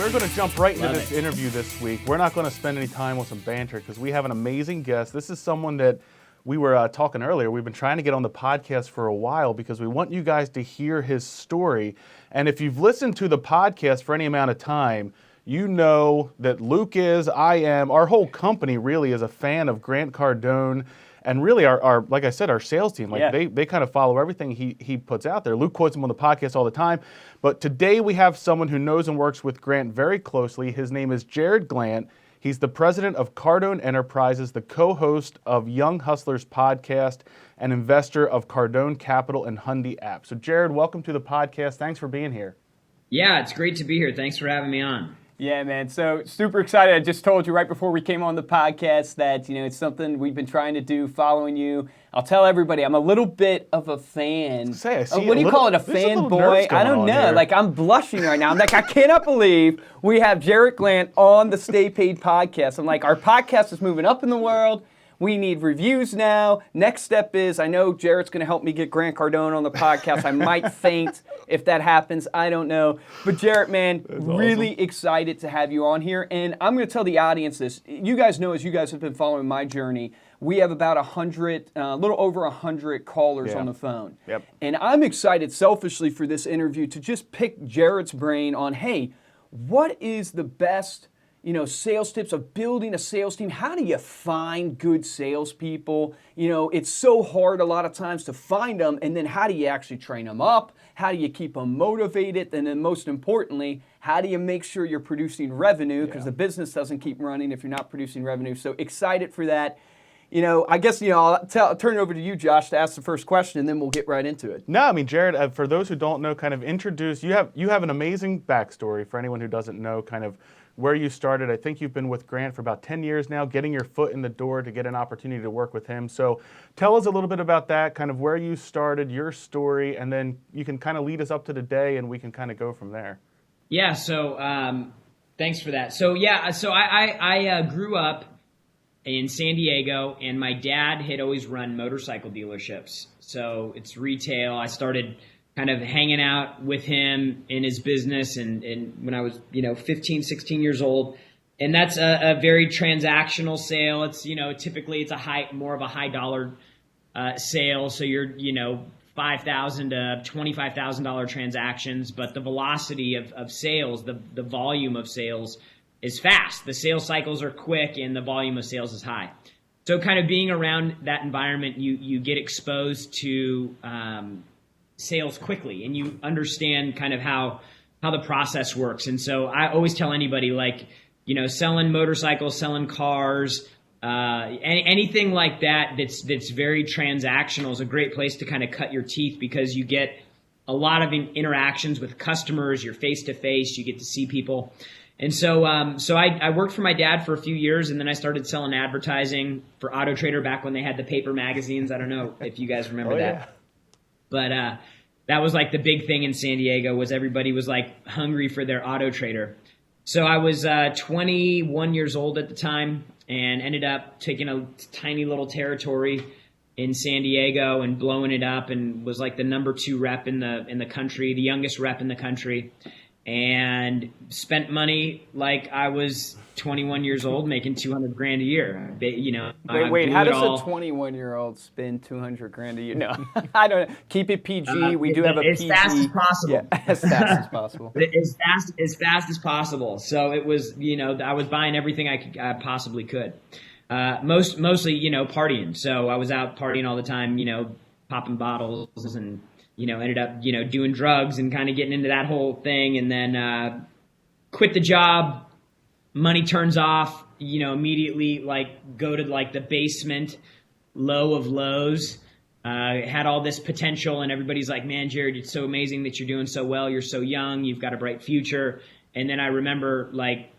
we're going to jump right into this interview this week. We're not going to spend any time with some banter because we have an amazing guest. This is someone that we were talking earlier. We've been trying to get on the podcast for a while because we want you guys to hear his story. And if you've listened to the podcast for any amount of time, you know that Luke is, I am, our whole company really is a fan of Grant Cardone. And really, our like I said, our sales team, they kind of follow everything he puts out there. Luke quotes him on the podcast all the time. But today we have someone who knows and works with Grant very closely. His name is Jarrod Glandt. He's the president of Cardone Enterprises, the co-host of Young Hustlers podcast, and investor of Cardone Capital and Hundy app. So Jarrod, welcome to the podcast. Thanks for being here. Yeah, it's great to be here. Thanks for having me on. Yeah, man. So super excited. I just told you right before we came on the podcast that, it's something we've been trying to do, following you. I'll tell everybody, I'm a little bit of a fan. What do you call it? A fanboy? I don't know. Like, I'm blushing right now. I'm like, I cannot believe we have Jarrod Glandt on the Stay Paid podcast. I'm like, our podcast is moving up in the world. We need reviews now. Next step is, I know Jarrod's going to help me get Grant Cardone on the podcast. I might faint if that happens. I don't know. But Jarrod, man, really excited to have you on here. And I'm going to tell the audience this. You guys know, as you guys have been following my journey, we have about 100, a little over 100 callers on the phone. Yep. And I'm excited selfishly for this interview to just pick Jarrod's brain on, hey, what is the best sales tips of building a sales team? How do you find good salespeople? It's so hard a lot of times to find them, and then how do you actually train them up? How do you keep them motivated? And then most importantly, how do you make sure you're producing revenue? Because the business doesn't keep running if you're not producing revenue. So excited for that. I guess, I'll turn it over to you, Josh, to ask the first question, and then we'll get right into it. No, I mean, Jarrod, for those who don't know, kind of introduce, you have an amazing backstory for anyone who doesn't know kind of where you started. I think you've been with Grant for about 10 years now, getting your foot in the door to get an opportunity to work with him. So tell us a little bit about that, kind of where you started, your story, and then you can kind of lead us up to today and we can kind of go from there. Yeah, so thanks for that. So I grew up in San Diego, and my dad had always run motorcycle dealerships. So it's retail. I started kind of hanging out with him in his business and when I was, 15, 16 years old. And that's a very transactional sale. It's, typically it's more of a high dollar sale. So you're, $5,000 to $25,000 transactions, but the velocity of sales, the volume of sales is fast. The sales cycles are quick and the volume of sales is high. So kind of being around that environment, you get exposed to sales quickly, and you understand kind of how the process works. And so I always tell anybody, like, selling motorcycles, selling cars, anything like that's very transactional is a great place to kind of cut your teeth, because you get a lot of interactions with customers. You're face to face. You get to see people. And so I worked for my dad for a few years, and then I started selling advertising for Auto Trader back when they had the paper magazines. I don't know if you guys remember that. Yeah. But that was like the big thing in San Diego, was everybody was like hungry for their Auto Trader. So I was 21 years old at the time and ended up taking a tiny little territory in San Diego and blowing it up, and was like the number 2 rep in the country, the youngest rep in the country, and spent money like I was 21 years old making $200,000 a year. Wait, how does a 21-year-old spend $200,000 a year? No, I don't know. Keep it PG. We do have a PG. As fast as possible. Yeah, as fast as possible. As fast as possible. So it was, I was buying everything I possibly could. Mostly, partying. So I was out partying all the time, popping bottles and, ended up, doing drugs and kind of getting into that whole thing, and then quit the job. Money turns off, immediately, like, go to like the basement, low of lows. Had all this potential, and everybody's like, man, Jarrod, it's so amazing that you're doing so well. You're so young. You've got a bright future. And then I remember, like,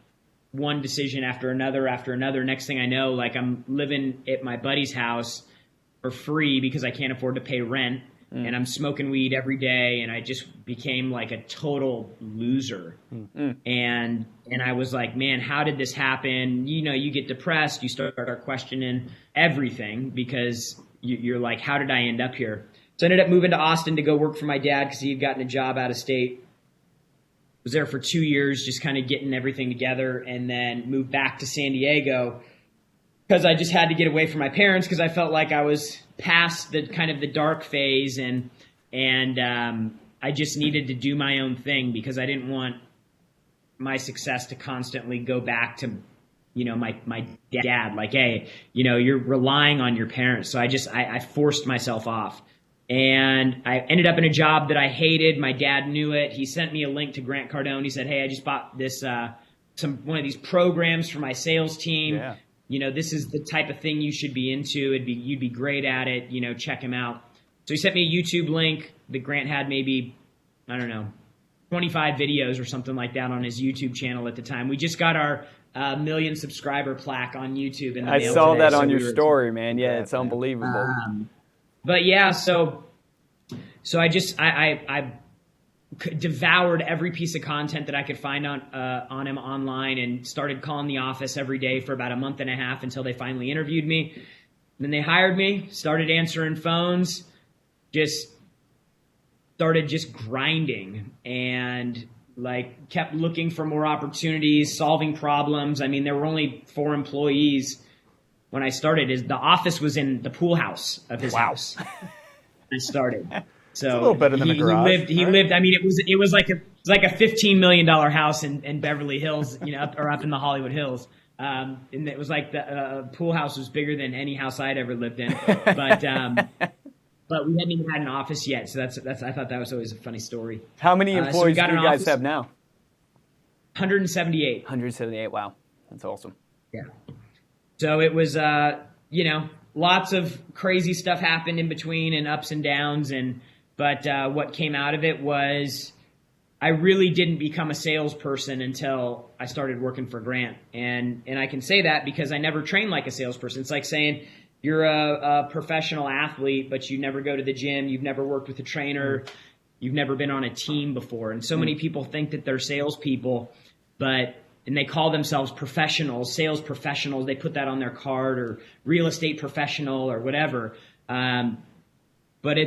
one decision after another. Next thing I know, like, I'm living at my buddy's house for free because I can't afford to pay rent. And I'm smoking weed every day, and I just became like a total loser. And I was like, man, how did this happen? You get depressed. You start questioning everything, because you're like, how did I end up here? So I ended up moving to Austin to go work for my dad, because he had gotten a job out of state. was there for 2 years, just kind of getting everything together, and then moved back to San Diego because I just had to get away from my parents because I felt like I was past the kind of the dark phase, and I just needed to do my own thing because I didn't want my success to constantly go back to, my dad. Like, hey, you're relying on your parents. So I forced myself off. And I ended up in a job that I hated. My dad knew it. He sent me a link to Grant Cardone. He said, hey, I just bought this one of these programs for my sales team. Yeah. This is the type of thing you should be into. You'd be great at it. Check him out. So he sent me a YouTube link. The Grant had maybe, 25 videos or something like that on his YouTube channel at the time. We just got our 1 million subscriber plaque on YouTube in the mail saw today, that on your story, man. Yeah, it's unbelievable. But yeah, so I devoured every piece of content that I could find on him online, and started calling the office every day for about a month and a half until they finally interviewed me. Then they hired me, started answering phones, started grinding, and kept looking for more opportunities, solving problems. I mean, there were only 4 employees when I started. The office was in the pool house of his house. I started. So it's a little better than a garage. He lived. I mean, it was like a $15 million house in Beverly Hills, up in the Hollywood Hills. And it was like the pool house was bigger than any house I'd ever lived in. But we hadn't even had an office yet, so that's. I thought that was always a funny story. How many employees do you guys have now? 178. 178. Wow, that's awesome. Yeah. So it was, lots of crazy stuff happened in between, and ups and downs, but what came out of it was I really didn't become a salesperson until I started working for Grant, and I can say that because I never trained like a salesperson. It's like saying you're a professional athlete, but you never go to the gym, you've never worked with a trainer, you've never been on a team before. And so many people think that they're salespeople, and they call themselves professionals, sales professionals. They put that on their card, or real estate professional or whatever. But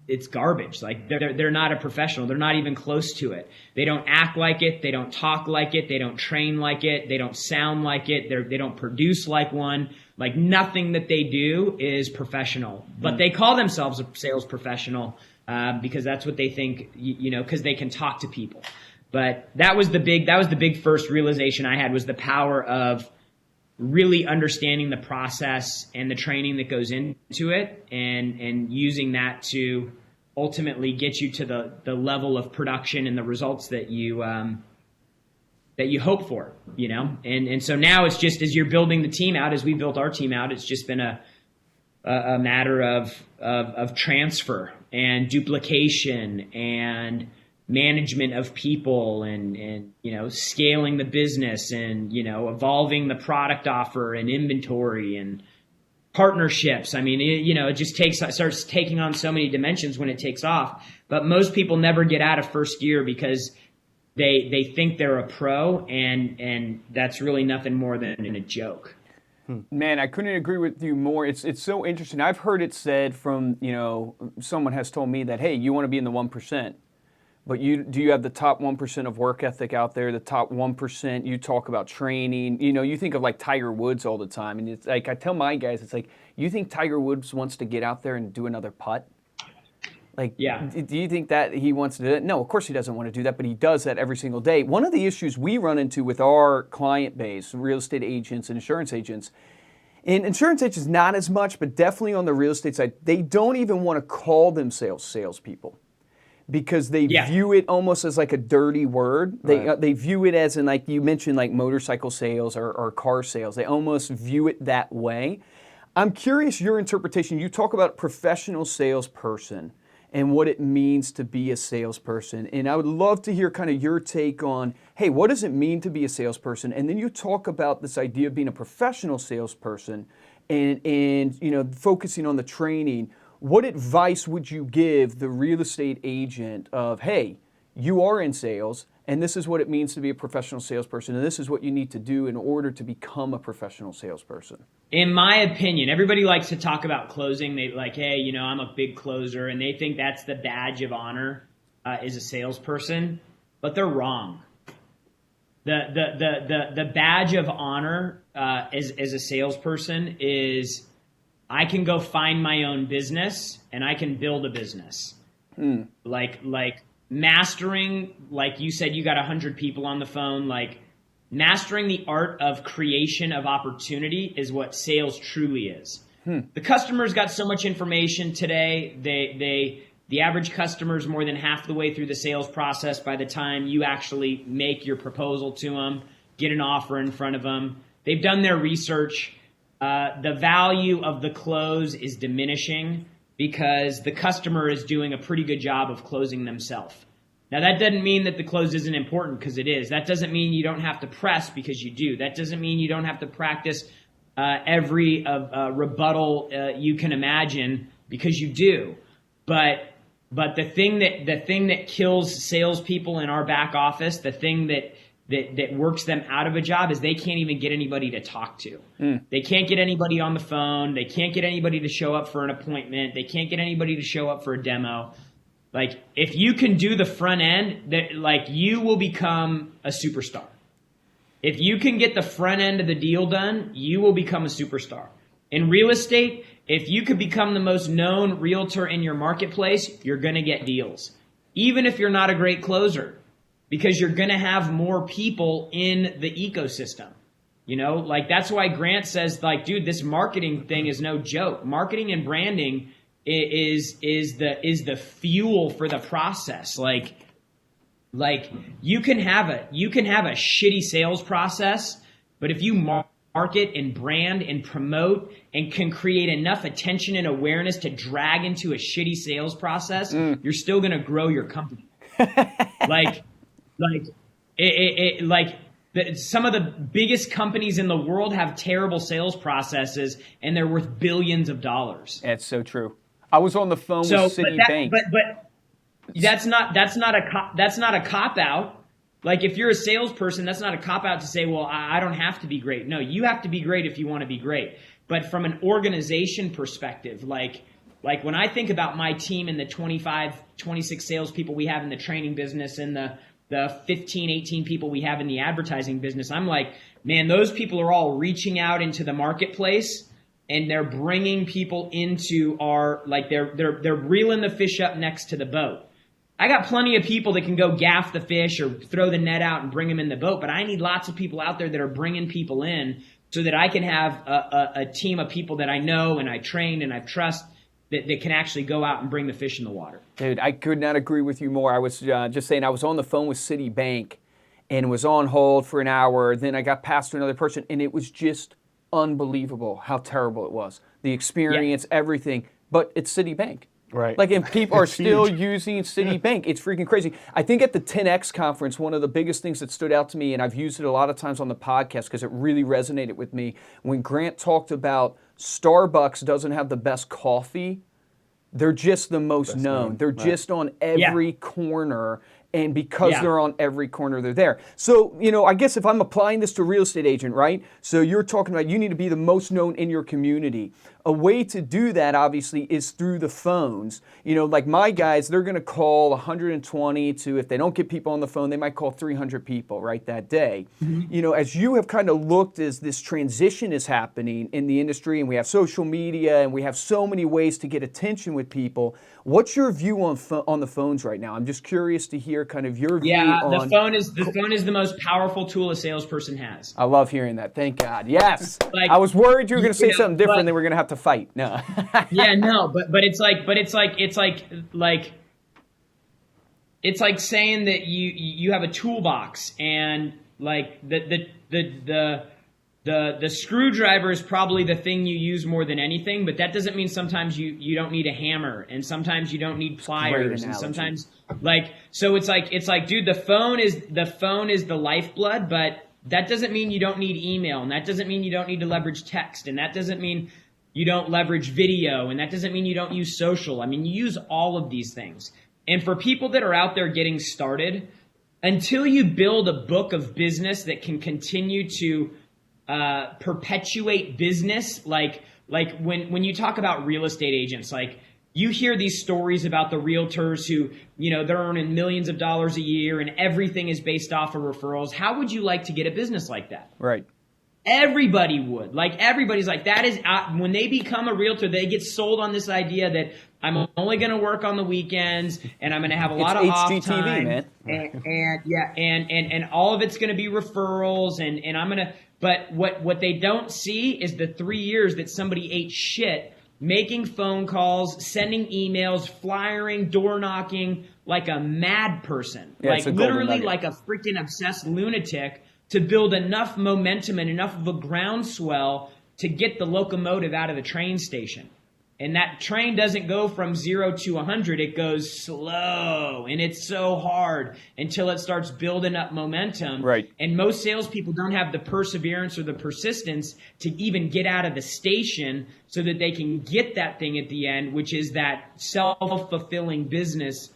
it's garbage. Like they're not a professional. They're not even close to it. They don't act like it. They don't talk like it. They don't train like it. They don't sound like it. They don't produce like one. Like nothing that they do is professional. But they call themselves a sales professional because that's what they think. Because they can talk to people. But that was the big first realization I had, was the power of really understanding the process and the training that goes into it, and using that to ultimately get you to the level of production and the results that you hope for, And so now it's just, as you're building the team out, as we built our team out, it's just been a matter of transfer and duplication and management of people, and scaling the business, and evolving the product offer and inventory and partnerships. I mean, it just starts taking on so many dimensions when it takes off. But most people never get out of first year because they think they're a pro, and that's really nothing more than a joke. Man, I couldn't agree with you more. It's so interesting. I've heard it said from, someone has told me that, hey, you want to be in the 1%. But do you have the top 1% of work ethic out there, the top 1%? You talk about training. You think of like Tiger Woods all the time. And it's like, I tell my guys, it's like, you think Tiger Woods wants to get out there and do another putt? Like, yeah. Do you think that he wants to do that? No, of course he doesn't want to do that, but he does that every single day. One of the issues we run into with our client base, real estate agents and insurance agents, and insurance agents not as much, but definitely on the real estate side, they don't even want to call themselves salespeople, because they view it almost as like a dirty word. They view it as in, like you mentioned, like motorcycle sales or car sales. They almost view it that way. I'm curious your interpretation. You talk about professional salesperson and what it means to be a salesperson. And I would love to hear kind of your take on, hey, what does it mean to be a salesperson? And then you talk about this idea of being a professional salesperson and focusing on the training. What advice would you give the real estate agent of, hey, you are in sales, and this is what it means to be a professional salesperson, and this is what you need to do in order to become a professional salesperson? In my opinion, everybody likes to talk about closing. They like, hey, I'm a big closer, and they think that's the badge of honor as a salesperson. but they're wrong. The badge of honor as a salesperson is I can go find my own business and I can build a business. Like mastering, like you said, you got 100 people on the phone, like mastering the art of creation of opportunity is what sales truly is. The customer's got so much information today. The average customer is more than half the way through the sales process by the time you actually make your proposal to them, get an offer in front of them. They've done their research. The value of the close is diminishing because the customer is doing a pretty good job of closing themselves. Now, that doesn't mean that the close isn't important, because it is. That doesn't mean you don't have to press, because you do. That doesn't mean you don't have to practice every rebuttal you can imagine, because you do. But the thing that kills salespeople in our back office, the thing that works them out of a job, is they can't even get anybody to talk to. They can't get anybody on the phone. They can't get anybody to show up for an appointment. They can't get anybody to show up for a demo. Like, if you can do the front end, that, like, you will become a superstar. If you can get the front end of the deal done, you will become a superstar. In real estate, if you could become the most known realtor in your marketplace, you're going to get deals. Even if you're not a great closer, because you're going to have more people in the ecosystem. You know, like, that's why Grant says, like, dude, this marketing thing is no joke. Marketing and branding is the fuel for the process. Like you can have a shitty sales process, but if you market and brand and promote and can create enough attention and awareness to drag into a shitty sales process, you're still going to grow your company. Some of the biggest companies in the world have terrible sales processes, and they're worth billions of dollars. That's so true. I was on the phone with Citibank. But that's not a cop out. Like, if you're a salesperson, that's not a cop out to say, well, I don't have to be great. No, you have to be great if you want to be great. But from an organization perspective, like when I think about my team and the 25, 26 salespeople we have in the training business and the 15, 18 people we have in the advertising business, I'm like, man, those people are all reaching out into the marketplace, and they're bringing people into our, like, they're reeling the fish up next to the boat. I got plenty of people that can go gaff the fish or throw the net out and bring them in the boat, but I need lots of people out there that are bringing people in so that I can have a team of people that I know and I train and I trust that can actually go out and bring the fish in the water. Dude, I could not agree with you more. I was just saying, I was on the phone with Citibank and was on hold for an hour. Then I got passed to another person, and it was just unbelievable how terrible it was. The experience, everything. But it's Citibank. Right. Like, and people are still using Citibank. It's freaking crazy. I think at the 10X conference, one of the biggest things that stood out to me, and I've used it a lot of times on the podcast because it really resonated with me, when Grant talked about Starbucks doesn't have the best coffee, they're just the most known. They're just on every corner. And because they're on every corner, they're there. So, you know, I guess if I'm applying this to a real estate agent, right? So you're talking about you need to be the most known in your community. A way to do that, obviously, is through the phones. You know, like my guys, they're going to call 120 to, if they don't get people on the phone, they might call 300 people, right, that day. You know, as you have kind of looked as this transition is happening in the industry, and we have social media, and we have so many ways to get attention with people, what's your view on the phones right now? I'm just curious to hear kind of your view on... the phone is the most powerful tool a salesperson has. I love hearing that. Thank God. Yes. Like, I was worried you were going to say something different, and they were going to have to fight. No. It's like saying that you have a toolbox, and like the screwdriver is probably the thing you use more than anything, but that doesn't mean sometimes you don't need a hammer, and sometimes you don't need pliers, and sometimes so it's like, dude, the phone is the lifeblood, but that doesn't mean you don't need email, and that doesn't mean you don't need to leverage text, and that doesn't mean you don't leverage video, and that doesn't mean you don't use social. I mean, you use all of these things. And for people that are out there getting started, until you build a book of business that can continue to perpetuate business, like when you talk about real estate agents, like you hear these stories about the realtors who, they're earning millions of dollars a year and everything is based off of referrals. How would you like to get a business like that? Right. Everybody would. Like, everybody's like, that is, when they become a realtor, they get sold on this idea that I'm only going to work on the weekends and I'm going to have a lot of off time. Man. And all of it's going to be referrals and I'm going to, but what they don't see is the 3 years that somebody ate shit, making phone calls, sending emails, flyering, door knocking like a mad person. Yeah, like literally like a freaking obsessed lunatic, to build enough momentum and enough of a groundswell to get the locomotive out of the train station. And that train doesn't go from 0 to 100. It goes slow, and it's so hard until it starts building up momentum. Right. And most salespeople don't have the perseverance or the persistence to even get out of the station so that they can get that thing at the end, which is that self-fulfilling business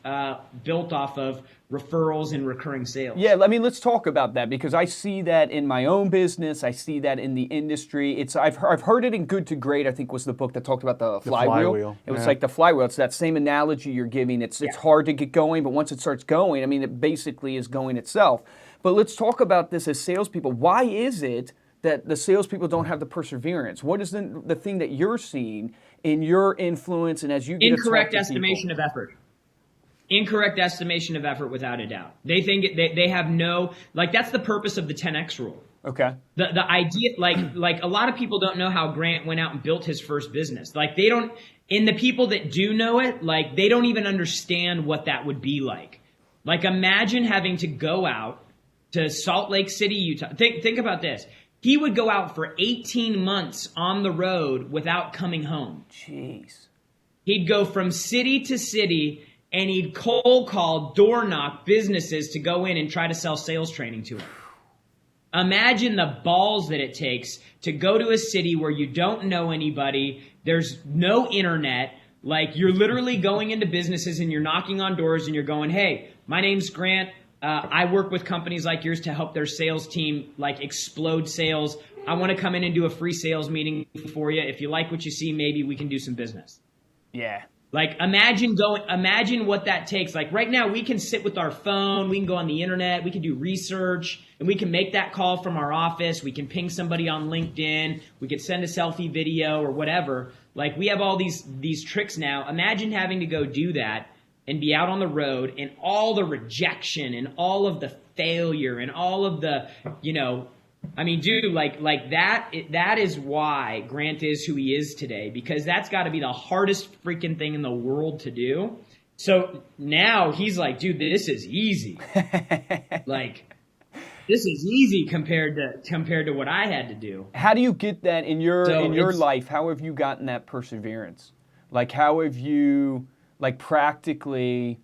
built off of referrals and recurring sales. Yeah, I mean, let's talk about that, because I see that in my own business. I see that in the industry. I've heard it in Good to Great, I think was the book that talked about the flywheel. It was like the flywheel. It's that same analogy you're giving. It's hard to get going, but once it starts going, I mean, it basically is going itself. But let's talk about this as salespeople. Why is it that the salespeople don't have the perseverance? What is the thing that you're seeing in your influence and as you get incorrect estimation of effort? Incorrect estimation of effort, without a doubt. They think they have no, like, that's the purpose of the 10X rule. Okay. The idea, like a lot of people don't know how Grant went out and built his first business. Like, they don't, and the people that do know it, like, they don't even understand what that would be like. Like, imagine having to go out to Salt Lake City, Utah. Think about this. He would go out for 18 months on the road without coming home. Jeez. He'd go from city to city, and he'd cold call, door knock businesses to go in and try to sell sales training to them. Imagine the balls that it takes to go to a city where you don't know anybody, there's no internet, like, you're literally going into businesses and you're knocking on doors and you're going, hey, my name's Grant. I work with companies like yours to help their sales team, like, explode sales. I want to come in and do a free sales meeting for you. If you like what you see, maybe we can do some business. Yeah. Like, imagine what that takes. Like, right now we can sit with our phone, we can go on the internet, we can do research, and we can make that call from our office. We can ping somebody on LinkedIn. We could send a selfie video or whatever. Like, we have all these tricks now. Imagine having to go do that and be out on the road, and all the rejection and all of the failure and all of the, I mean, dude, like that is why Grant is who he is today, because that's got to be the hardest freaking thing in the world to do. So now he's like, dude, this is easy. Like, this is easy compared to what I had to do. How do you get that in your life? How have you gotten that perseverance? Like, how have you, like, practically,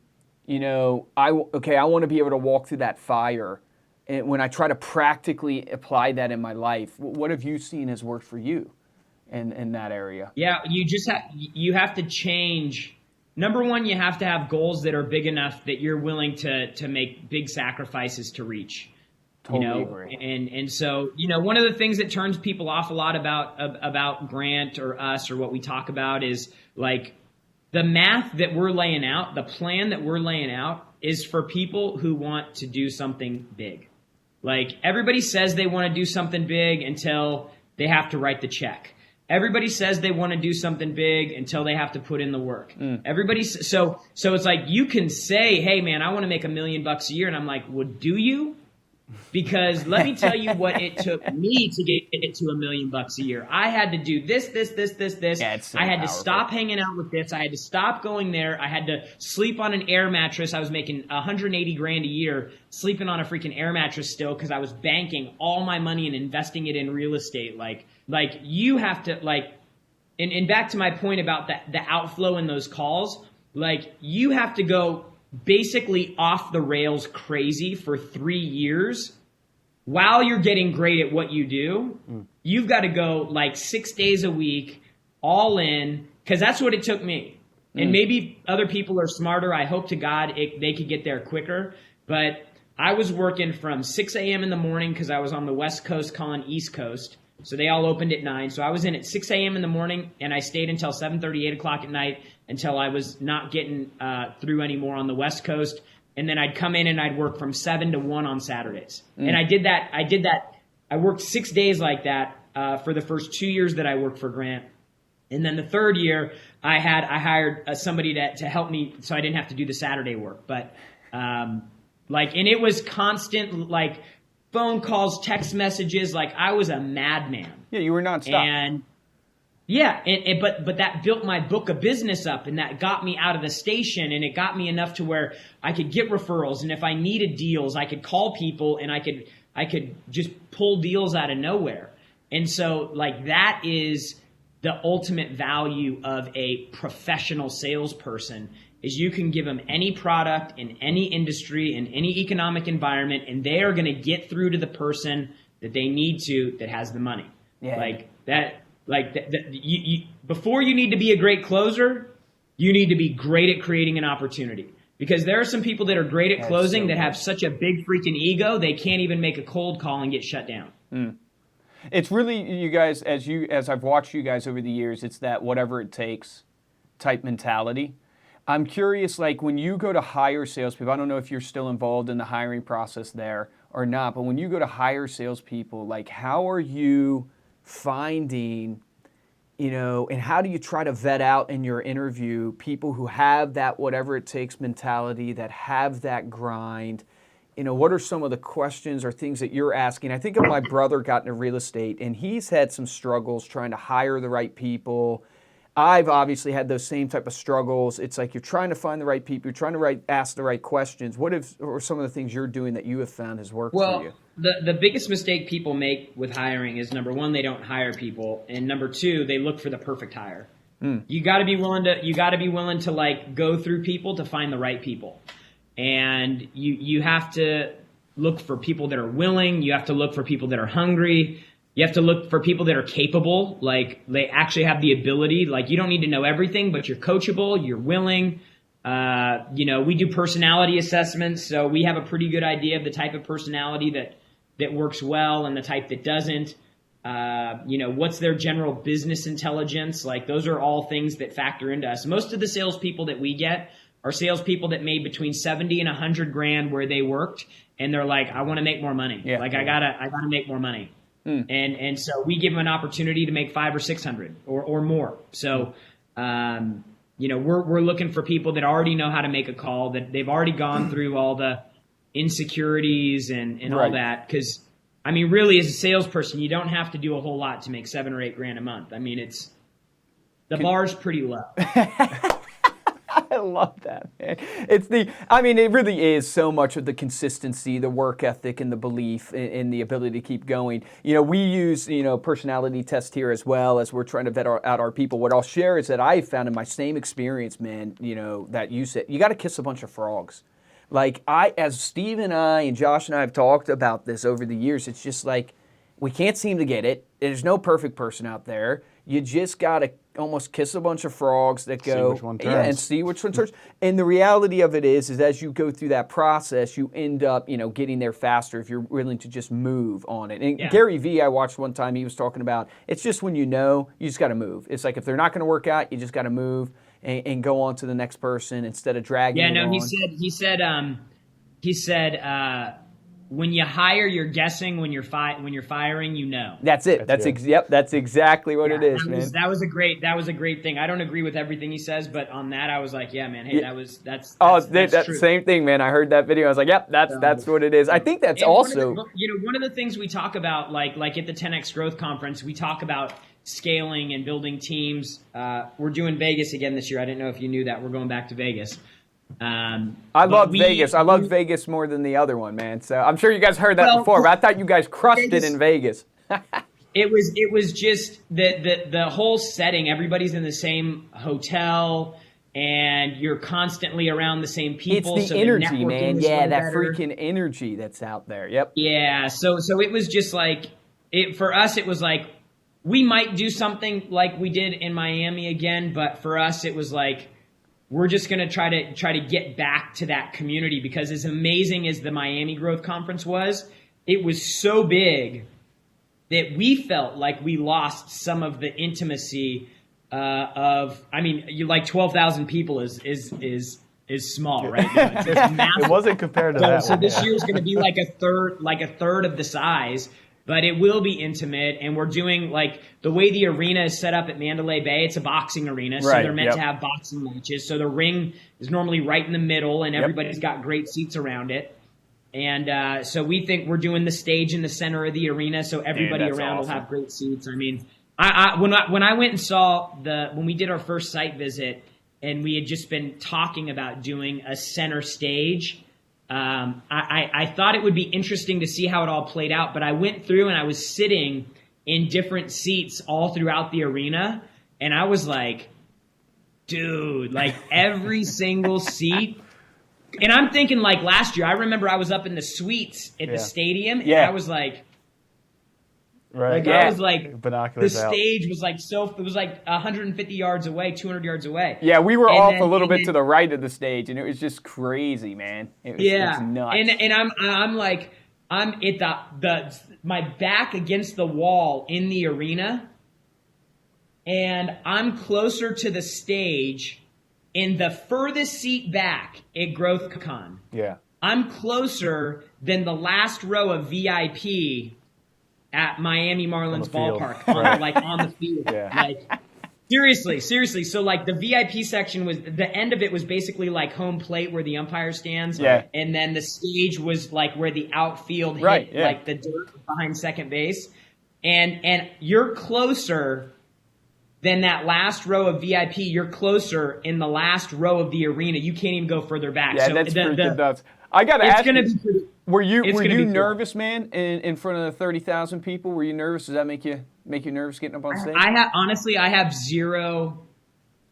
I want to be able to walk through that fire. And when I try to practically apply that in my life, what have you seen has worked for you in that area? Yeah, you have to change. Number one, you have to have goals that are big enough that you're willing to make big sacrifices to reach. Totally agree. And so, one of the things that turns people off a lot about Grant or us or what we talk about is, like, the math that we're laying out, the plan that we're laying out is for people who want to do something big. Like, everybody says they want to do something big until they have to write the check. Everybody says they want to do something big until they have to put in the work. So it's like, you can say, hey man, I want to make $1 million a year. And I'm like, well, do you? Because let me tell you what it took me to get it to $1 million a year. I had to do this. Yeah, it's so I had powerful. to stop hanging out with this. I had to stop going there. I had to sleep on an air mattress. I was making $180,000 a year, sleeping on a freaking air mattress still, because I was banking all my money and investing it in real estate. Like you have to, like, and back to my point about the outflow in those calls, like, you have to go basically off the rails crazy for 3 years while you're getting great at what you do. You've got to go like 6 days a week, all in, because that's what it took me. And maybe other people are smarter. I hope to God they could get there quicker. But I was working from 6 a.m. in the morning because I was on the West Coast calling East Coast. So they all opened at 9. So I was in at 6 a.m. in the morning, and I stayed until 7:30, 8 o'clock at night. until I was not getting through anymore on the West Coast. And then I'd come in and I'd work from 7 to 1 on Saturdays. And I did that. I worked 6 days like that for the first 2 years that I worked for Grant. And then the third year, I hired somebody to help me, so I didn't have to do the Saturday work. But and it was constant, like phone calls, text messages. Like I was a madman. Yeah, you were nonstop. And yeah, but that built my book of business up, and that got me out of the station, and it got me enough to where I could get referrals, and if I needed deals, I could call people, and I could just pull deals out of nowhere. And so like that is the ultimate value of a professional salesperson, is you can give them any product in any industry, in any economic environment, and they are going to get through to the person that they need to, that has the money. Yeah. Before you need to be a great closer, you need to be great at creating an opportunity. Because there are some people that are great at closing that have such a big freaking ego, they can't even make a cold call and get shut down. It's really, you guys, as I've watched you guys over the years, it's that whatever it takes type mentality. I'm curious, like when you go to hire salespeople, I don't know if you're still involved in the hiring process there or not, but when you go to hire salespeople, like how are you finding, and how do you try to vet out in your interview people who have that whatever it takes mentality, that have that grind? What are some of the questions or things that you're asking? I think of my brother got into real estate, and he's had some struggles trying to hire the right people. I've obviously had those same type of struggles. It's like you're trying to find the right people, you're trying to ask the right questions. What are some of the things you're doing that you have found has worked for you? The biggest mistake people make with hiring is, number one, they don't hire people, and number two, they look for the perfect hire. You got to be willing to like go through people to find the right people. And you have to look for people that are willing. You have to look for people that are hungry. You have to look for people that are capable, like they actually have the ability. Like you don't need to know everything, but you're coachable, you're willing. We do personality assessments, so we have a pretty good idea of the type of personality that works well and the type that doesn't. What's their general business intelligence? Like those are all things that factor into us. Most of the salespeople that we get are salespeople that made between 70 and 100 grand where they worked, and they're like, I want to make more money. I gotta make more money. And so we give them an opportunity to make 500 or 600 or more. So, we're looking for people that already know how to make a call, that they've already gone through all the insecurities and all that. Cause I mean, really as a salesperson, you don't have to do a whole lot to make 7 or 8 grand a month. I mean, the bar's pretty low. I love that, man. It really is so much of the consistency, the work ethic, and the belief in the ability to keep going. We use, personality tests here as well as we're trying to vet out our people. What I'll share is that I found in my same experience, man, that you said, you got to kiss a bunch of frogs. Like as Steve and I and Josh and I have talked about this over the years, it's just like, we can't seem to get it. There's no perfect person out there. You just got to almost kiss a bunch of frogs that go, see which one turns. And see which one turns. And the reality of it is as you go through that process, you end up, getting there faster if you're willing to just move on it. And Gary Vee, I watched one time, he was talking about, it's just when you just got to move. It's like if they're not going to work out, you just got to move and go on to the next person instead of dragging it on. He said, when you hire, you're guessing. When you're firing, That's it. That's exactly what it is, man. That was a great thing. I don't agree with everything he says, but on that, I was like, yeah, man. Hey, that's true. Same thing, man. I heard that video. I was like, yep, that's what it is. I think that's also one of the things we talk about, like at the 10X Growth Conference, we talk about scaling and building teams. We're doing Vegas again this year. I didn't know if you knew that. We're going back to Vegas. I love Vegas. I love Vegas more than the other one, man. So I'm sure you guys heard that before, but I thought you guys crushed it in Vegas. It was just the whole setting. Everybody's in the same hotel, and you're constantly around the same people. It's the energy, man. Yeah, that freaking energy that's out there. Yep. Yeah. So it was just like for us. It was like we might do something like we did in Miami again, but for us, it was like, we're just going to try to get back to that community, because as amazing as the Miami Growth Conference was, it was so big that we felt like we lost some of the intimacy you like 12,000 people is small, right? It's massive. It wasn't compared to that. So this year is going to be like a third of the size, but it will be intimate. And we're doing like the way the arena is set up at Mandalay Bay. It's a boxing arena, so they're meant to have boxing matches. So the ring is normally right in the middle, and everybody's got great seats around it. And so we think we're doing the stage in the center of the arena, so everybody around will have great seats. I mean, when I went and saw when we did our first site visit, and we had just been talking about doing a center stage, I thought it would be interesting to see how it all played out. But I went through and I was sitting in different seats all throughout the arena, and I was like, dude, like every single seat. And I'm thinking like last year, I remember I was up in the suites at the stadium, and I was like, I was like, binoculars the stage was like it was like 150 yards away, 200 yards away. Yeah, we were off a little bit to the right of the stage, and it was just crazy, man. It was nuts. And I'm like, I'm at my back against the wall in the arena, and I'm closer to the stage in the furthest seat back at GrowthCon. Yeah. I'm closer than the last row of VIP at Miami Marlins ballpark, on the field. Yeah. Like, seriously. So like the VIP section was, the end of it was basically like home plate where the umpire stands. Yeah. And then the stage was like where the outfield hit, like the dirt behind second base. And you're closer than that last row of VIP. You're closer in the last row of the arena. You can't even go further back. Yeah, so that's freaking nuts. I got to ask you, were you nervous, cool. man, in front of the 30,000 people? Were you nervous? Does that make you nervous getting up on stage? Honestly, I have zero,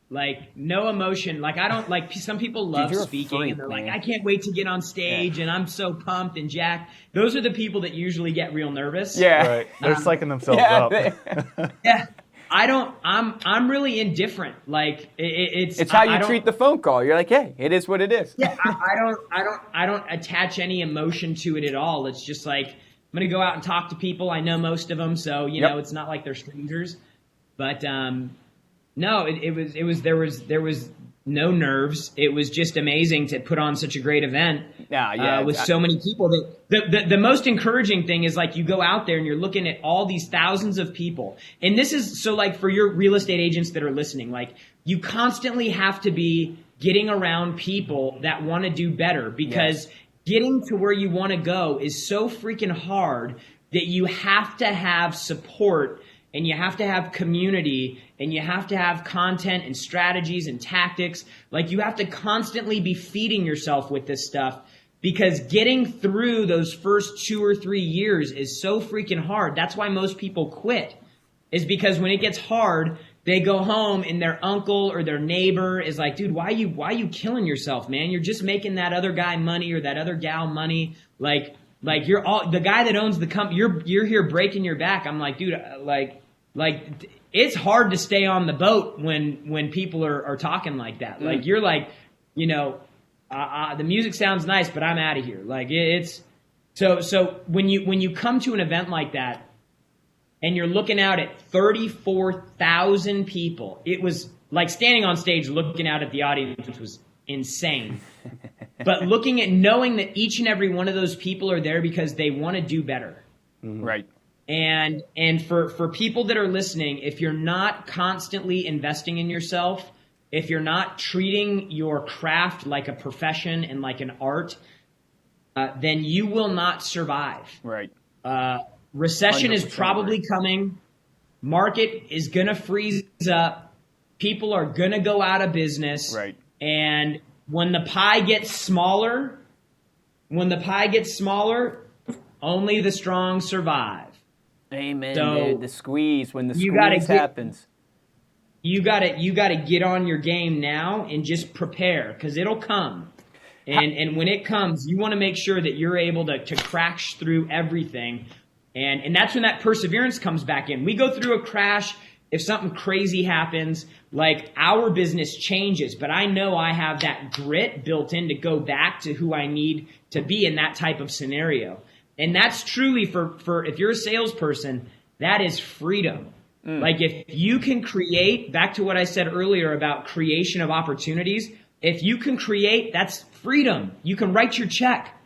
like, no emotion. Like, I don't, like, some people love speaking, and they're like, I can't wait to get on stage, and I'm so pumped and jacked. Those are the people that usually get real nervous. Yeah. Right. They're psyching themselves up. Yeah. I'm really indifferent. Like it's how you treat the phone call. You're like, hey, it is what it is. Yeah, I don't attach any emotion to it at all. It's just like, I'm gonna go out and talk to people. I know most of them, so you know it's not like they're strangers. But no, there was no nerves. It was just amazing to put on such a great event with so many people. The most encouraging thing is, like, you go out there and you're looking at all these thousands of people. And this is, so like for your real estate agents that are listening, like, you constantly have to be getting around people that want to do better, because getting to where you want to go is so freaking hard that you have to have support, and you have to have community, and you have to have content and strategies and tactics. Like, you have to constantly be feeding yourself with this stuff, because getting through those first 2 or 3 years is so freaking hard. That's why most people quit, is because when it gets hard, they go home and their uncle or their neighbor is like, dude, why are you killing yourself, man? You're just making that other guy money or that other gal money. Like you're all, the guy that owns the company, you're here breaking your back. I'm like, dude, like it's hard to stay on the boat when people are talking like that. Like, you're like, you know, the music sounds nice, but I'm out of here. Like, it's so when you come to an event like that and you're looking out at 34,000 people, it was like standing on stage looking out at the audience, which was insane. But looking at, knowing that each and every one of those people are there because they want to do better. Mm-hmm. Right. And for people that are listening, if you're not constantly investing in yourself, if you're not treating your craft like a profession and like an art, then you will not survive. Right. Recession is probably coming. Market is going to freeze up. People are going to go out of business. Right. And when the pie gets smaller, only the strong survive. Amen, so dude. The squeeze, when the squeeze happens. You gotta get on your game now and just prepare, because it'll come. And when it comes, you want to make sure that you're able to crash through everything. And that's when that perseverance comes back in. We go through a crash. If something crazy happens, like, our business changes, but I know I have that grit built in to go back to who I need to be in that type of scenario. And that's truly for if you're a salesperson, that is freedom. Like if you can create, back to what I said earlier about creation of opportunities, if you can create, that's freedom. You can write your check.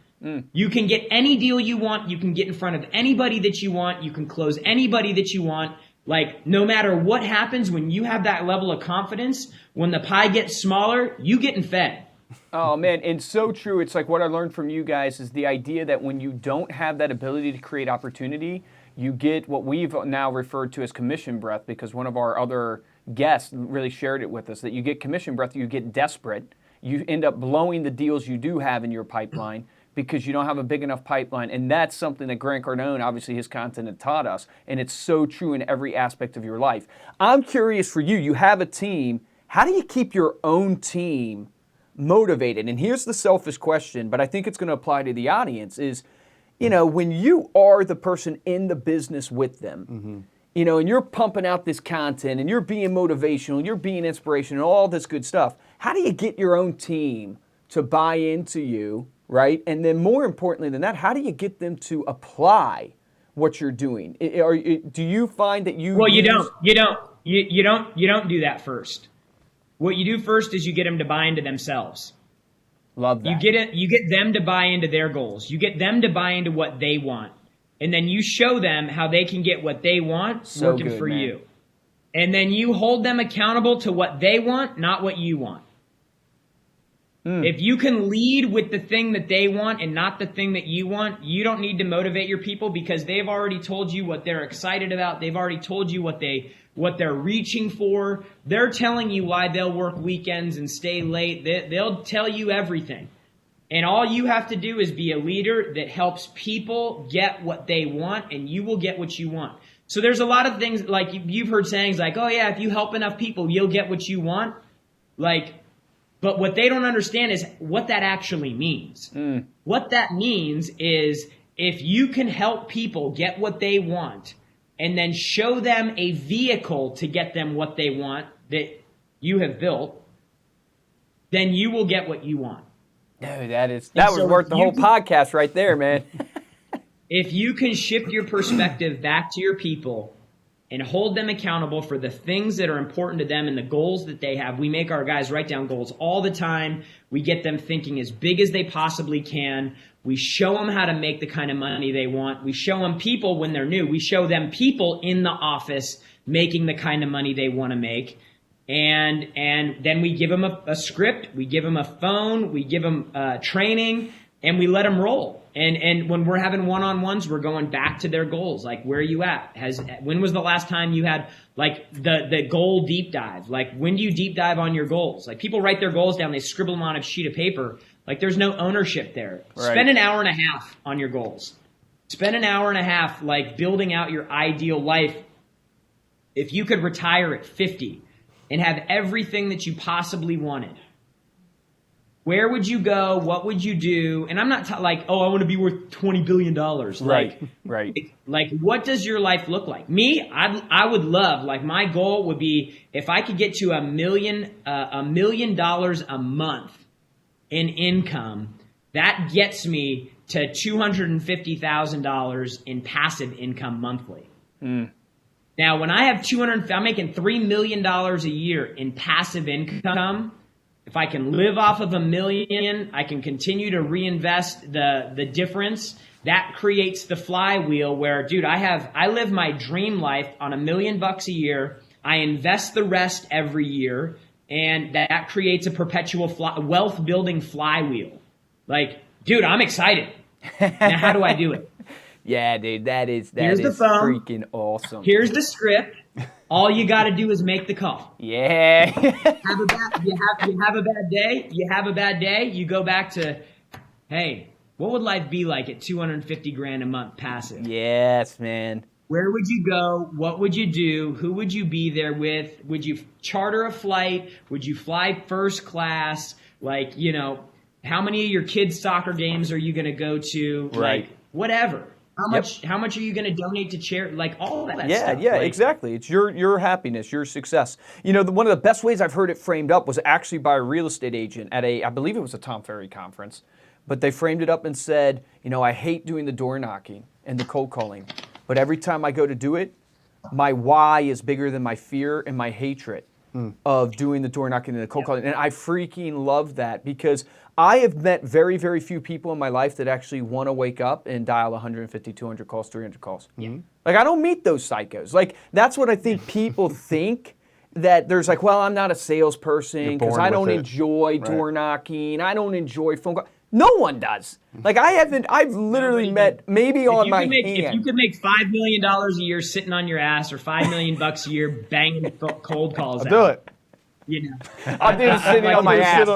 You can get any deal you want. You can get in front of anybody that you want. You can close anybody that you want. Like no matter what happens, when you have that level of confidence, when the pie gets smaller, you getting fed. Oh man, and so true. It's like what I learned from you guys is the idea that when you don't have that ability to create opportunity, you get what we've now referred to as commission breath, because one of our other guests really shared it with us, that you get commission breath, you get desperate, you end up blowing the deals you do have in your pipeline because you don't have a big enough pipeline. And that's something that Grant Cardone, obviously his content, had taught us, and it's so true in every aspect of your life. I'm curious for you, you have a team. How do you keep your own team motivated? And here's the selfish question, but I think it's going to apply to the audience, is, you know, when you are the person in the business with them, you know, and you're pumping out this content and you're being motivational, you're being inspirational, all this good stuff, how do you get your own team to buy into you, right? And then more importantly than that, how do you get them to apply what you're doing? Do you find that you... Well, you don't do that first. What you do first is you get them to buy into themselves. Love that. You get them to buy into their goals. You get them to buy into what they want. And then you show them how they can get what they want working for you. And then you hold them accountable to what they want, not what you want. If you can lead with the thing that they want and not the thing that you want, you don't need to motivate your people, because they've already told you what they're excited about. They've already told you what they're reaching for. They're telling you why they'll work weekends and stay late. They'll tell you everything. And all you have to do is be a leader that helps people get what they want, and you will get what you want. So there's a lot of things, like you've heard sayings like, oh yeah, if you help enough people, you'll get what you want. But what they don't understand is what that actually means. What that means is if you can help people get what they want and then show them a vehicle to get them what they want that you have built, then you will get what you want. Dude, that was worth the whole podcast right there, man. If you can shift your perspective back to your people and hold them accountable for the things that are important to them and the goals that they have. We make our guys write down goals all the time. We get them thinking as big as they possibly can. We show them how to make the kind of money they want. We show them people when they're new. We show them people in the office making the kind of money they want to make. And then we give them a script. We give them a phone. We give them training, and we let them roll. And when we're having one-on-ones, we're going back to their goals. Like, where are you at? When was the last time you had like the goal deep dive? Like, when do you deep dive on your goals? Like, people write their goals down, they scribble them on a sheet of paper. Like, there's no ownership there. Right. Spend an hour and a half on your goals. Spend an hour and a half like building out your ideal life. If you could retire at 50 and have everything that you possibly wanted, where would you go? What would you do? And I'm not like, oh, I want to be worth $20 billion. Right. Like, what does your life look like? Me, I would love, like, my goal would be if I could get to $1 million a month in income, that gets me to $250,000 in passive income monthly. Now, when I have I'm making $3 million a year in passive income. If I can live off of $1 million, I can continue to reinvest the difference. That creates the flywheel where, dude, I live my dream life on $1 million a year. I invest the rest every year, and that creates a perpetual wealth building flywheel. Like, dude, I'm excited. Now, how do I do it? Yeah, dude, that is freaking awesome. Here's the script. All you got to do is make the call. Yeah. You have a bad day. You have a bad day. You go back to, hey, what would life be like at $250,000 a month passive? Yes, man. Where would you go? What would you do? Who would you be there with? Would you charter a flight? Would you fly first class? Like, you know, how many of your kids' soccer games are you going to go to? Right. Like, whatever. How much are you going to donate to charity? Like, all that stuff. Yeah, like, exactly. It's your happiness, your success. You know, one of the best ways I've heard it framed up was actually by a real estate agent at I believe it was a Tom Ferry conference, but they framed it up and said, you know, I hate doing the door knocking and the cold calling, but every time I go to do it, my why is bigger than my fear and my hatred of doing the door knocking and the cold calling. And I freaking love that because I have met very, very few people in my life that actually want to wake up and dial 150, 200 calls, 300 calls. Like, I don't meet those psychos. Like, that's what I think people think, that there's like, well, I'm not a salesperson because I don't enjoy door knocking. I don't enjoy phone calls. No one does. Like, I've literally met maybe on my hand. If you could make $5 million a year sitting on your ass, or $5 million a year banging cold calls, I'll do it. You know, I'll do it sitting on my ass.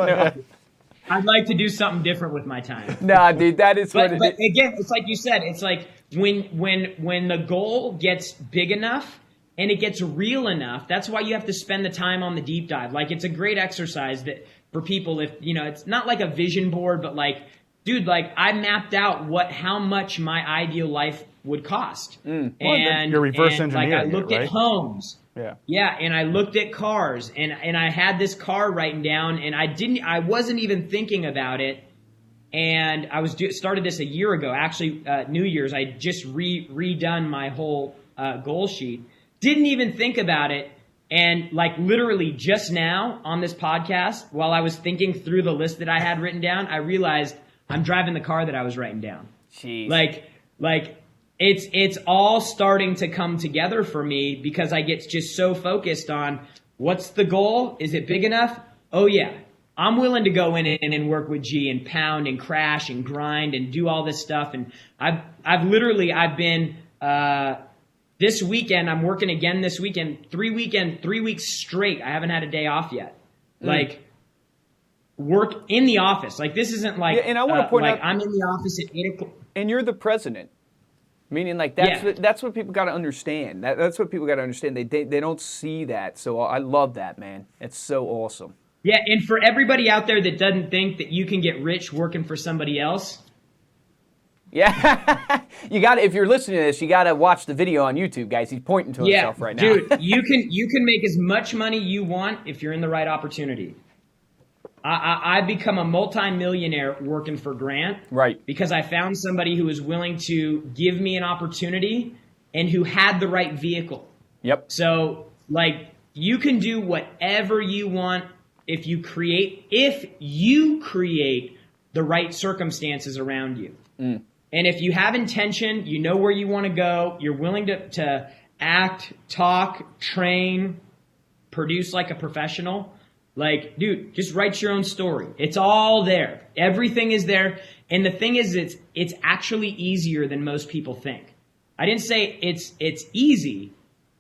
I'd like to do something different with my time. Nah, dude, that is what it is. But again, it's like you said. It's like when the goal gets big enough and it gets real enough. That's why you have to spend the time on the deep dive. Like, it's a great exercise that. For people, if you know, it's not like a vision board, but like, dude, like I mapped out how much my ideal life would cost, and you're reverse engineering. Like I looked at homes, yeah, and I looked at cars, and I had this car written down, and I wasn't even thinking about it, and I started this a year ago, actually, New Year's. I just redone my whole goal sheet, didn't even think about it. And like literally just now on this podcast, while I was thinking through the list that I had written down, I realized I'm driving the car that I was writing down. Jeez. Like it's all starting to come together for me because I get just so focused on what's the goal? Is it big enough? Oh yeah. I'm willing to go in and work with G and pound and crash and grind and do all this stuff. And I've been, this weekend, I'm working again this weekend, 3 weeks straight. I haven't had a day off yet. Like, work in the office. Like, this isn't like, and I want to point out, I'm in the office at 8 o'clock. And you're the president. Meaning, like, that's what people got to understand. That's what people got to understand. They don't see that. So I love that, man. It's so awesome. Yeah, and for everybody out there that doesn't think that you can get rich working for somebody else, yeah, you got. If you're listening to this, you got to watch the video on YouTube, guys. He's pointing to himself right now. Dude, you can make as much money you want if you're in the right opportunity. I become a multi-millionaire working for Grant, right? Because I found somebody who was willing to give me an opportunity and who had the right vehicle. Yep. So, like, you can do whatever you want if you create the right circumstances around you. And if you have intention, you know where you want to go, you're willing to act, talk, train, produce like a professional, like, dude, just write your own story. It's all there. Everything is there. And the thing is, it's actually easier than most people think. I didn't say it's easy,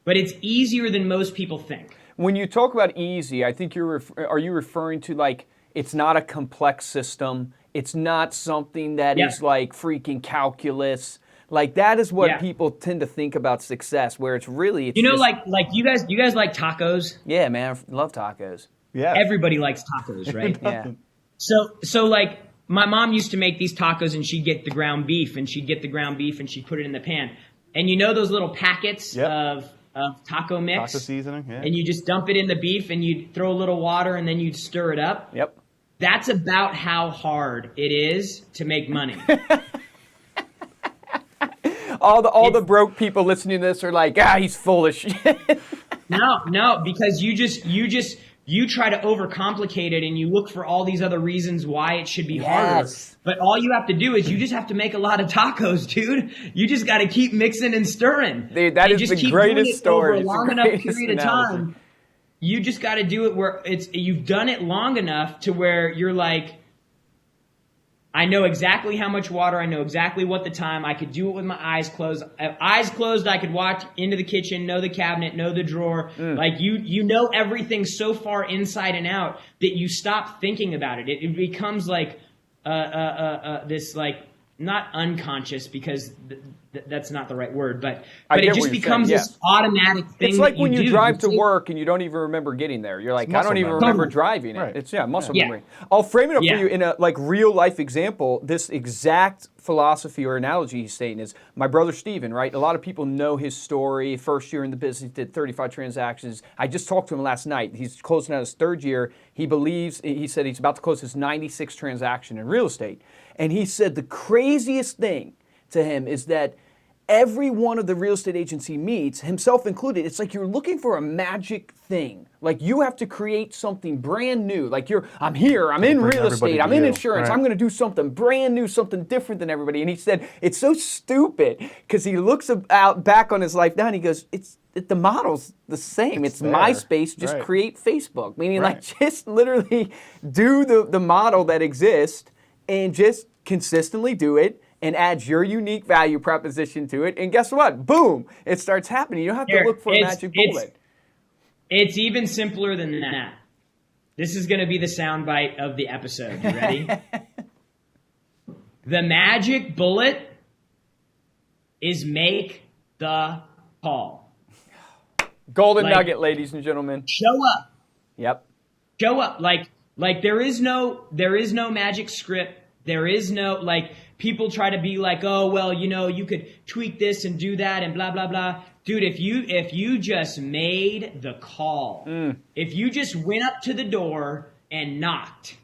but it's easier than most people think. When you talk about easy, I think are you referring to, like, it's not a complex system? It's not something that is like freaking calculus. Like, that is what people tend to think about success, where it's really, it's like you guys like tacos? Yeah, man, I love tacos. Yeah. Everybody likes tacos, right? Yeah. So like my mom used to make these tacos, and she'd get the ground beef and she'd put it in the pan. And you know those little packets of taco mix? Taco seasoning, yeah. And you just dump it in the beef and you'd throw a little water and then you'd stir it up. Yep. That's about how hard it is to make money. all the broke people listening to this are like, he's full of shit. No, because you try to overcomplicate it and you look for all these other reasons why it should be harder. But all you have to do is you just have to make a lot of tacos, dude. You just got to keep mixing and stirring. Dude, that is the greatest story. Over a long enough period of time. You just got to do it where you've done it long enough to where you're like, I know exactly how much water. I know exactly what the time. I could do it with my eyes closed. Eyes closed, I could walk into the kitchen, know the cabinet, know the drawer. Like you know everything so far inside and out that you stop thinking about it. It becomes like this, like, not unconscious, because that's not the right word, but it just becomes this automatic thing. It's like when you drive to work and you don't even remember getting there. You're like, I don't even remember driving it. It's muscle memory. I'll frame it up for you in a real life example. This exact philosophy or analogy he's saying is my brother Steven, right? A lot of people know his story. First year in the business, did 35 transactions. I just talked to him last night. He's closing out his third year. He said he's about to close his 96th transaction in real estate. And he said the craziest thing to him is that every one of the real estate agents he meets, himself included, it's like you're looking for a magic thing. Like you have to create something brand new. Like I'm here, I'm in real estate, I'm in insurance, I'm going to do something brand new, something different than everybody. And he said, it's so stupid because he looks out back on his life now and he goes, the model's the same. It's MySpace, just create Facebook. Meaning like just literally do the model that exists and just consistently do it and add your unique value proposition to it. And guess what? Boom, it starts happening. You don't have to look for a magic bullet. It's even simpler than that. This is going to be the soundbite of the episode. You ready? The magic bullet is make the call. Golden nugget, ladies and gentlemen. Show up. Yep. Show up. Like there is no magic script. There is no, people try to be like, oh, well, you could tweak this and do that and blah, blah, blah. Dude, if you just made the call, if you just went up to the door and knocked,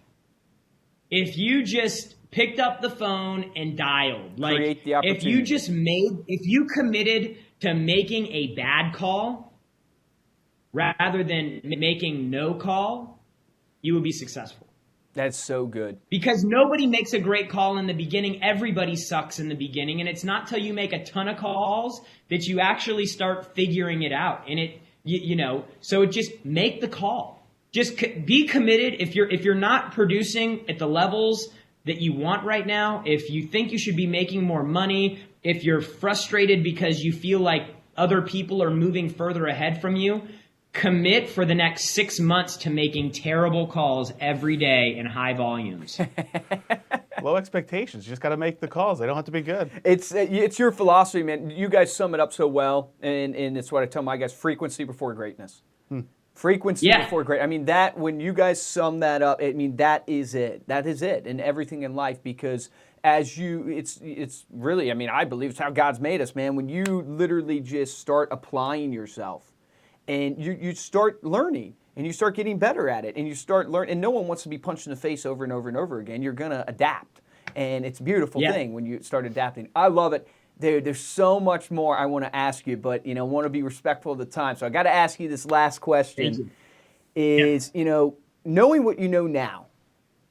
if you just picked up the phone and dialed, create the opportunity. If you committed to making a bad call rather than making no call, you will be successful. That's so good. Because nobody makes a great call in the beginning. Everybody sucks in the beginning. And it's not till you make a ton of calls that you actually start figuring it out. And so just make the call. Just be committed. If you're not producing at the levels that you want right now, if you think you should be making more money, if you're frustrated because you feel like other people are moving further ahead from you, commit for the next 6 months to making terrible calls every day in high volumes. Low expectations. You just got to make the calls. They don't have to be good. It's your philosophy, man. You guys sum it up so well, and it's what I tell my guys: frequency before greatness. Frequency before great. I mean that when you guys sum that up, that is it. That is it, and everything in life. Because it's really. I mean, I believe it's how God's made us, man. When you literally just start applying yourself. And you start learning, and you start getting better at it, and you start learning. And no one wants to be punched in the face over and over and over again. You're going to adapt, and it's a beautiful thing when you start adapting. I love it. There's so much more I want to ask you, but I want to be respectful of the time. So I got to ask you this last question: is knowing what you know now,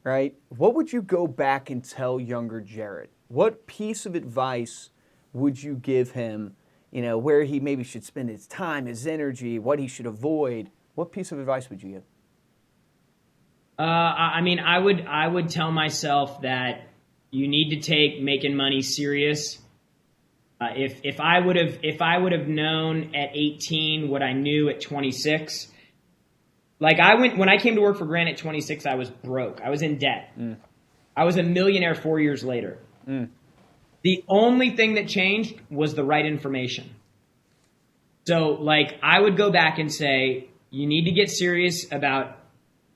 right? What would you go back and tell younger Jarrod? What piece of advice would you give him? Where he maybe should spend his time, his energy, what he should avoid. What piece of advice would you give? I would tell myself that you need to take making money serious. If I would have known at 18 what I knew at 26, when I came to work for Grant at 26, I was broke. I was in debt. I was a millionaire 4 years later. The only thing that changed was the right information. So, I would go back and say, you need to get serious about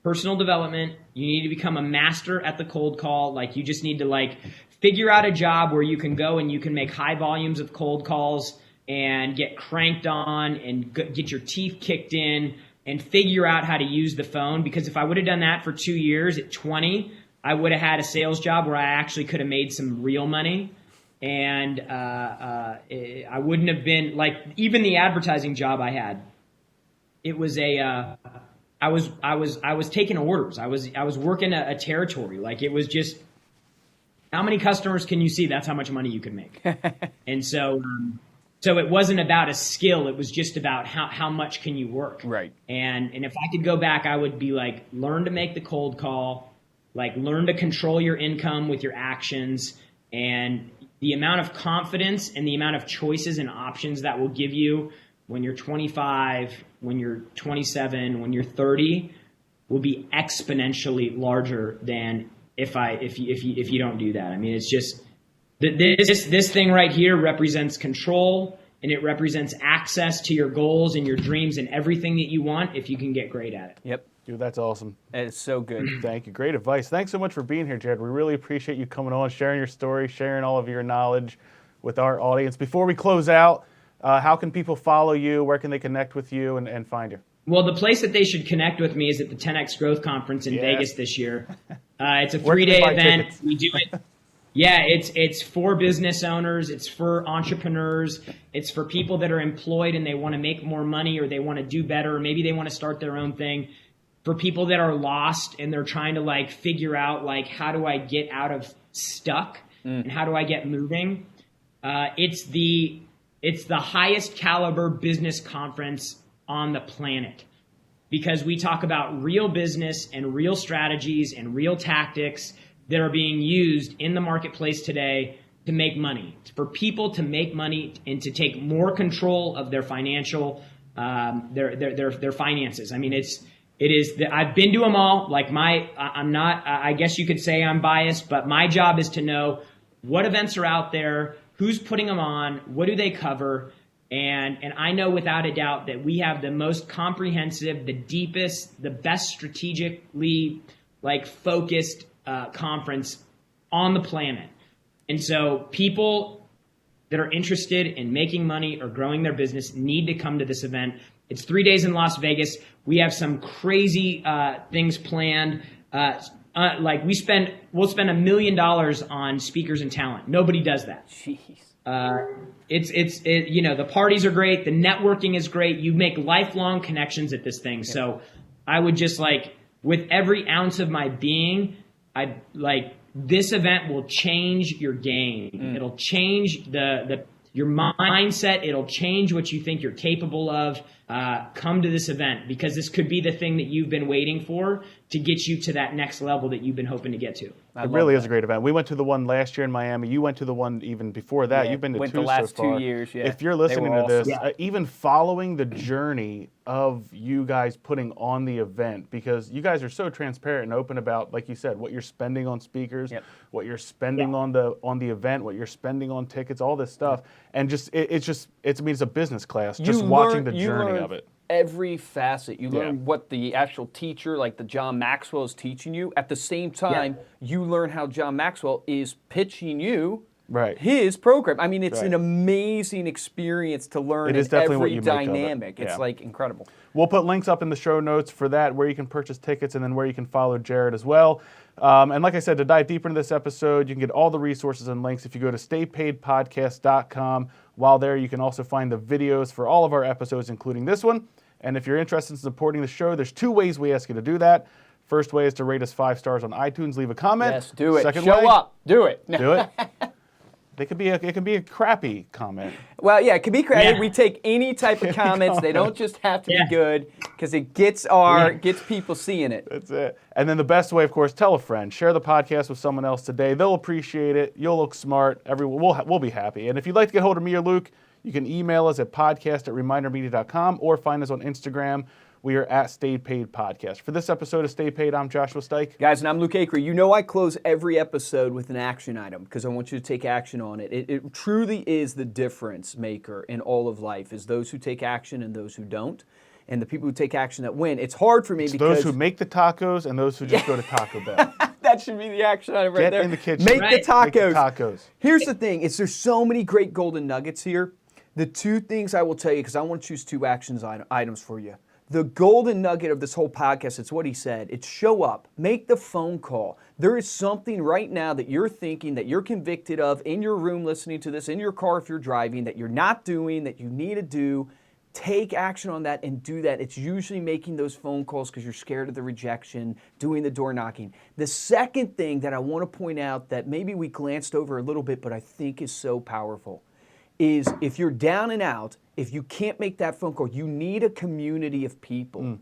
personal development. You need to become a master at the cold call. You just need to, figure out a job where you can go and you can make high volumes of cold calls and get cranked on and get your teeth kicked in and figure out how to use the phone. Because if I would have done that for 2 years at 20, I would have had a sales job where I actually could have made some real money. And I wouldn't have been even the advertising job I had. It was I was taking orders. I was working a territory. It was just how many customers can you see? That's how much money you can make. And so it wasn't about a skill. It was just about how much can you work. Right. And if I could go back, I would be learn to make the cold call, learn to control your income with your actions, and the amount of confidence and the amount of choices and options that will give you when you're 25, when you're 27, when you're 30 will be exponentially larger than if you don't do that. I mean, it's just this thing right here represents control, and it represents access to your goals and your dreams and everything that you want if you can get great at it. Yep. Dude, that's awesome. It's so good. Thank you. Great advice. Thanks so much for being here, Jarrod. We really appreciate you coming on, sharing your story, sharing all of your knowledge with our audience. Before we close out, how can people follow you? Where can they connect with you and find you? Well, the place that they should connect with me is at the 10X Growth Conference in Vegas this year. It's a 3-day event. Tickets? We do it. Yeah, it's for business owners, it's for entrepreneurs, it's for people that are employed and they want to make more money or they want to do better, or maybe they want to start their own thing. For people that are lost and they're trying to like figure out like, how do I get out of stuck and how do I get moving? It's the highest caliber business conference on the planet, because we talk about real business and real strategies and real tactics that are being used in the marketplace today to make money, for people to make money and to take more control of their financial, their finances. I mean, I've been to them all. Like I guess you could say I'm biased, but my job is to know what events are out there, who's putting them on, what do they cover, and I know without a doubt that we have the most comprehensive, the deepest, the best strategically like focused conference on the planet. And so people that are interested in making money or growing their business need to come to this event. It's 3 days in Las Vegas. We have some crazy things planned. Like we'll spend $1 million on speakers and talent. Nobody does that. Jeez. The parties are great. The networking is great. You make lifelong connections at this thing. Yeah. So I would just with every ounce of my being, this event will change your game. It'll change your mindset. It'll change what you think you're capable of. Come to this event, because this could be the thing that you've been waiting for to get you to that next level that you've been hoping to get to. It really is a great event. We went to the one last year in Miami. You went to the one even before that. Yeah, you've been to went two the last so far. 2 years. Yeah. If you're listening to this, awesome. even following the journey of you guys putting on the event, because you guys are so transparent and open about, like you said, what you're spending on speakers, what you're spending on the event, what you're spending on tickets, all this stuff, and it's a business class. Watching the journey of it. Every facet. You learn what the actual teacher, like the John Maxwell, is teaching you. At the same time, you learn how John Maxwell is pitching you his program. I mean, it's an amazing experience to learn. It is definitely what you dynamic. Make of it. It's incredible. We'll put links up in the show notes for that, where you can purchase tickets and then where you can follow Jarrod as well. And like I said, to dive deeper into this episode, you can get all the resources and links if you go to staypaidpodcast.com. While there, you can also find the videos for all of our episodes, including this one. And if you're interested in supporting the show, there's 2 ways we ask you to do that. First way is to rate us 5 stars on iTunes, leave a comment. Yes, do it. Second Show way, up. Do it. Do it. It can be a crappy comment. Well, yeah, it can be crappy. Yeah. We take any type of comments. They don't just have to be good, because it gets people seeing it. That's it. And then the best way, of course, tell a friend. Share the podcast with someone else today. They'll appreciate it. You'll look smart. Everyone, we'll be happy. And if you'd like to get hold of me or Luke, you can email us at podcast@remindermedia.com or find us on Instagram. We are at Stay Paid Podcast. For this episode of Stay Paid, I'm Joshua Stike. Guys, and I'm Luke Acree. You know I close every episode with an action item because I want you to take action on it. It truly is the difference maker in all of life, is those who take action and those who don't. And the people who take action that win. It's hard for me because those who make the tacos and those who just go to Taco Bell. That should be the action item right there. Get in the kitchen. Make the tacos. Make the tacos. Here's the thing. There's so many great golden nuggets here. The 2 things I will tell you, because I want to choose 2 action items for you. The golden nugget of this whole podcast, it's what he said. It's show up. Make the phone call. There is something right now that you're thinking, that you're convicted of, in your room listening to this, in your car if you're driving, that you're not doing, that you need to do. Take action on that and do that. It's usually making those phone calls because you're scared of the rejection, doing the door knocking. The second thing that I want to point out that maybe we glanced over a little bit, but I think is so powerful, is if you're down and out, if you can't make that phone call, you need a community of people.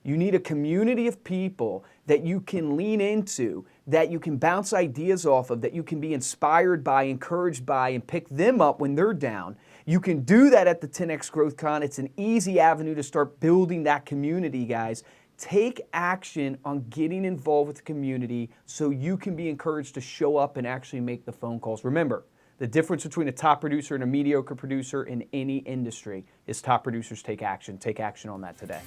You need a community of people that you can lean into, that you can bounce ideas off of, that you can be inspired by, encouraged by, and pick them up when they're down. You can do that at the 10X Growth Con. It's an easy avenue to start building that community, guys. Take action on getting involved with the community so you can be encouraged to show up and actually make the phone calls. Remember, the difference between a top producer and a mediocre producer in any industry is top producers take action. Take action on that today.